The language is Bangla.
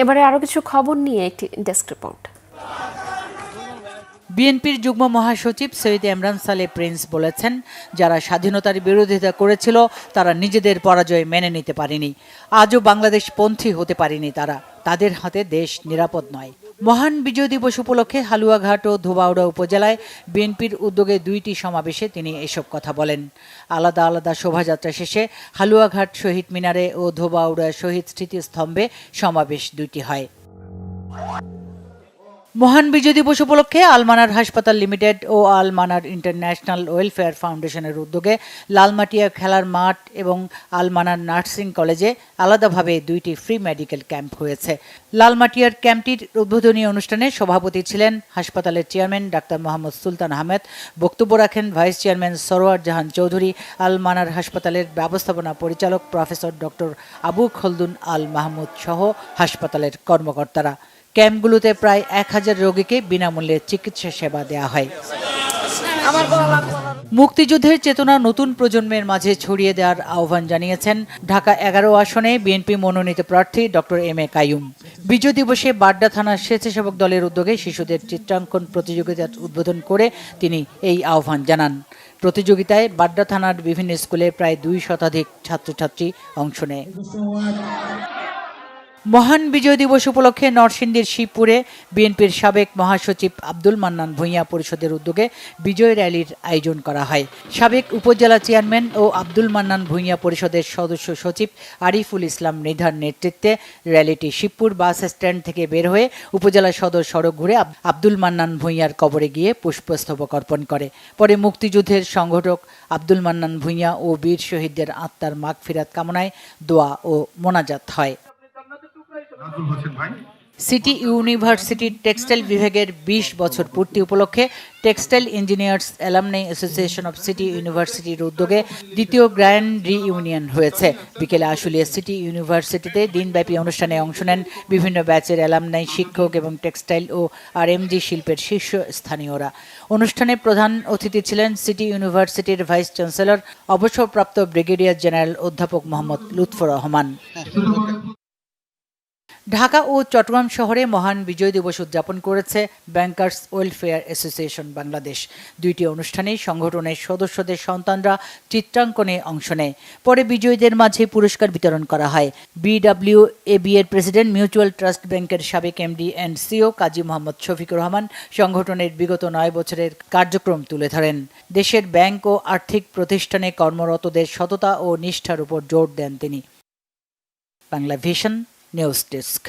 এবারে আরো কিছু খবর নিয়ে একটি ডেস্ক রিপোর্ট। বিএনপির যুগ্ম মহাসচিব সৈয়দ ইমরান সালে প্রিন্স বলেছেন, যারা স্বাধীনতার বিরোধিতা করেছিল তারা নিজেদের পরাজয় মেনে নিতে পারেনি। আজও বাংলাদেশপন্থী হতে পারেনি তারা। তাদের হাতে দেশ নিরাপদ নয়। মহান বিজয় দিবস উপলক্ষে হালুয়াঘাট ও ধোবাউড়া উপজেলায় বিএনপির উদ্যোগে 2টি সমাবেশে তিনি এসব কথা বলেন। আলাদা আলাদা শোভাযাত্রা শেষে হালুয়াঘাট শহীদ মিনারে ও ধোবাউড়া শহীদ স্মৃতিস্তম্ভে সমাবেশ 2টি হয়। মহান বিজয় দিবস উপলক্ষে আলমানার হাসপাতাল লিমিটেড ও আলমানার ইন্টারন্যাশনাল ওয়েলফেয়ার ফাউন্ডেশনের উদ্যোগে লালমাটিয়া খেলার মাঠ এবং আলমানার নার্সিং কলেজে আলাদাভাবে 2টি ফ্রি মেডিকেল ক্যাম্প হয়েছে। লালমাটিয়ার ক্যাম্পটির উদ্বোধনী অনুষ্ঠানে সভাপতি ছিলেন হাসপাতালের চেয়ারম্যান ডাক্তার মোহাম্মদ সুলতান আহমেদ। বক্তব্য রাখেন ভাইস চেয়ারম্যান সরোয়ার জাহান চৌধুরী, আলমানার হাসপাতালের ব্যবস্থাপনা পরিচালক প্রফেসর ডক্টর আবু খলদুন আল মাহমুদ সহ হাসপাতালের কর্মকর্তারা। ক্যাম্পগুলোতে প্রায় 1000 রোগীকে বিনামূল্যে চিকিৎসা সেবা দেওয়া হয়। মুক্তিযুদ্ধের চেতনা নতুন প্রজন্মের মাঝে ছড়িয়ে দেওয়ার আহ্বান জানিয়েছেন ঢাকা 11 আসনে বিএনপি মনোনীত প্রার্থী ডক্টর এম এ কাইয়ুম। বিজয় দিবসে বাড্ডা থানার স্বেচ্ছাসেবক দলের উদ্যোগে শিশুদের চিত্রাঙ্কন প্রতিযোগিতার উদ্বোধন করে তিনি এই আহ্বান জানান। প্রতিযোগিতায় বাড্ডা থানার বিভিন্ন স্কুলে প্রায় 2 শতাধিক ছাত্রছাত্রী অংশ নেয়। মহান বিজয় দিবস উপলক্ষে নরসিংদীর শিবপুরে বিএনপির সাবেক মহাসচিব আব্দুল মান্নান ভূঁইয়া পরিষদের উদ্যোগে বিজয় র্যালির আয়োজন করা হয়। সাবেক উপজেলা চেয়ারম্যান ও আব্দুল মান্নান ভূঁইয়া পরিষদের সদস্য সচিব আরিফুল ইসলাম মৃধার নেতৃত্বে র্যালিটি শিবপুর বাস স্ট্যান্ড থেকে বের হয়ে উপজেলা সদর সড়ক ঘুরে আব্দুল মান্নান ভূঁইয়ার কবরে গিয়ে পুষ্পস্তবক অর্পণ করে। পরে মুক্তিযুদ্ধের সংগঠক আব্দুল মান্নান ভূঁইয়া ও বীর শহীদদের আত্মার মাগফিরাত কামনায় দোয়া ও মোনাজাত হয়। সিটি ইউনিভার্সিটির টেক্সটাইল বিভাগের 20 বছর পূর্তি উপলক্ষে textile engineers alumni association of city ইউনিভার্সিটির উদ্যোগে দ্বিতীয় গ্র্যান্ড রিইউনিয়ন হয়েছে। বিকেলে আশুলিয়া সিটি ইউনিভার্সিটিতে দিনব্যাপী অনুষ্ঠানে অংশ নেন বিভিন্ন ব্যাচের অ্যালামনাই, শিক্ষক এবং টেক্সটাইল ও আরএমজি শিল্পের শীর্ষস্থানীয়রা। অনুষ্ঠানে প্রধান অতিথি ছিলেন সিটি ইউনিভার্সিটির ভাইস চ্যান্সেলর অবসরপ্রাপ্ত ব্রিগেডিয়ার জেনারেল অধ্যাপক মোহাম্মদ লুৎফর রহমান। ঢাকা ও চট্টগ্রাম শহরে মহান বিজয় দিবস উদযাপন করেছে ব্যাংকার্স ওয়েলফেয়ার অ্যাসোসিয়েশন বাংলাদেশ। 2টি অনুষ্ঠানেই সংগঠনের সদস্যদের সন্তানরা চিত্রাঙ্কনে অংশ নেয়। পরে বিজয়ীদের মাঝে পুরস্কার বিতরণ করা হয়। বিডব্লিউএবি এর প্রেসিডেন্ট মিউচুয়াল ট্রাস্ট ব্যাংকের সাবেক MD and CO Kazi Mohammad Shafiqur Rahman সংগঠনের বিগত 9 বছরের কার্যক্রম তুলে ধরেন। দেশের ব্যাংক ও আর্থিক প্রতিষ্ঠানে কর্মরতদের সততা ও নিষ্ঠার উপর জোর দেন তিনি। Bangla vision news desk.